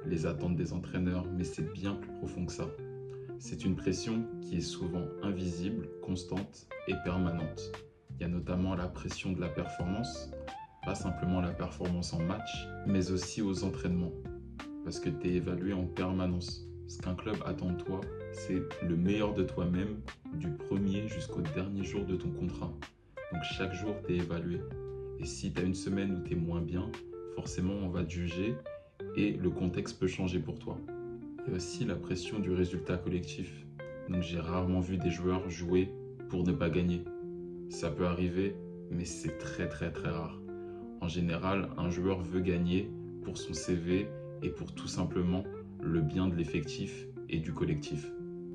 les attentes des entraîneurs, mais c'est bien plus profond que ça. C'est une pression qui est souvent invisible, constante et permanente. Il y a notamment la pression de la performance, pas simplement la performance en match, mais aussi aux entraînements, parce que tu es évalué en permanence. Ce qu'un club attend de toi, c'est le meilleur de toi-même, du premier jusqu'au dernier jour de ton contrat. Donc chaque jour, tu es évalué. Et si tu as une semaine où tu es moins bien, forcément, on va te juger et le contexte peut changer pour toi. Il y a aussi la pression du résultat collectif. Donc j'ai rarement vu des joueurs jouer pour ne pas gagner. Ça peut arriver, mais c'est très très très rare. En général, un joueur veut gagner pour son CV et pour tout simplement le bien de l'effectif et du collectif.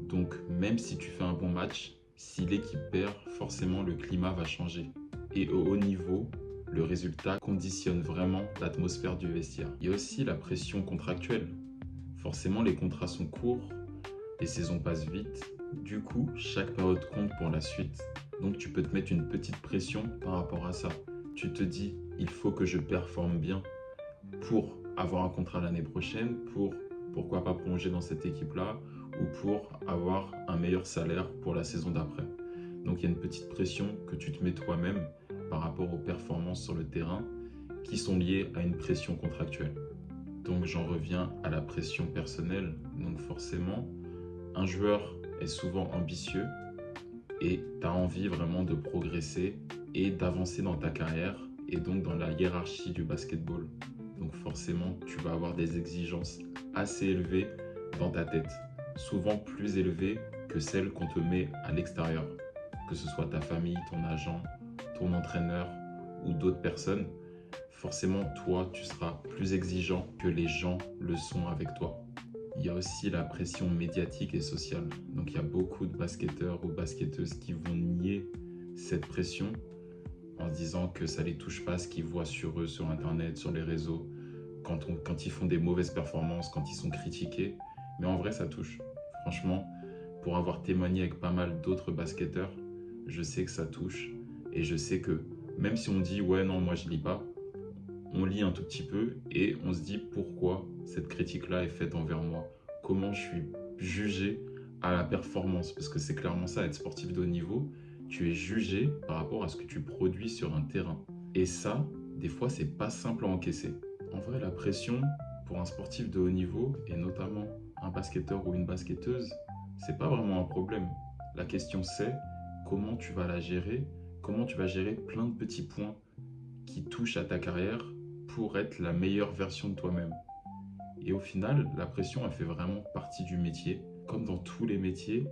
Donc même si tu fais un bon match, si l'équipe perd, forcément le climat va changer. Et au haut niveau, le résultat conditionne vraiment l'atmosphère du vestiaire. Il y a aussi la pression contractuelle. Forcément, les contrats sont courts, les saisons passent vite. Du coup, chaque période compte pour la suite. Donc tu peux te mettre une petite pression par rapport à ça. Tu te dis, il faut que je performe bien pour avoir un contrat l'année prochaine, pour pourquoi pas prolonger dans cette équipe-là, ou pour avoir un meilleur salaire pour la saison d'après. Donc il y a une petite pression que tu te mets toi-même par rapport aux performances sur le terrain qui sont liées à une pression contractuelle. Donc j'en reviens à la pression personnelle. Donc forcément, un joueur est souvent ambitieux et tu as envie vraiment de progresser et d'avancer dans ta carrière et donc dans la hiérarchie du basketball. Donc forcément, tu vas avoir des exigences assez élevées dans ta tête, souvent plus élevées que celles qu'on te met à l'extérieur, que ce soit ta famille, ton agent, ton entraîneur ou d'autres personnes. Forcément, toi, tu seras plus exigeant que les gens le sont avec toi. Il y a aussi la pression médiatique et sociale. Donc il y a beaucoup de basketteurs ou basketteuses qui vont nier cette pression en se disant que ça ne les touche pas ce qu'ils voient sur eux, sur Internet, sur les réseaux, quand ils font des mauvaises performances, quand ils sont critiqués. Mais en vrai, ça touche. Franchement, pour avoir témoigné avec pas mal d'autres basketteurs, je sais que ça touche. Et je sais que même si on dit « ouais, non, moi je lis pas », on lit un tout petit peu et on se dit pourquoi cette critique-là est faite envers moi. Comment je suis jugé à la performance, parce que c'est clairement ça, être sportif de haut niveau, tu es jugé par rapport à ce que tu produis sur un terrain. Et ça, des fois, c'est pas simple à encaisser. En vrai, la pression pour un sportif de haut niveau, et notamment un basketteur ou une basketteuse, c'est pas vraiment un problème. La question c'est comment tu vas la gérer, comment tu vas gérer plein de petits points qui touchent à ta carrière pour être la meilleure version de toi-même. Et au final, la pression, elle fait vraiment partie du métier. Comme dans tous les métiers,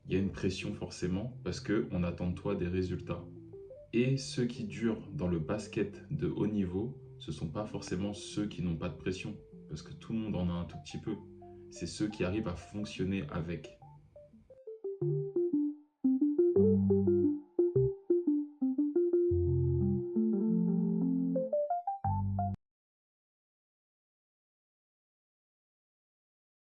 il y a une pression forcément parce qu'on attend de toi des résultats. Et ceux qui durent dans le basket de haut niveau, ce ne sont pas forcément ceux qui n'ont pas de pression, parce que tout le monde en a un tout petit peu. C'est ceux qui arrivent à fonctionner avec.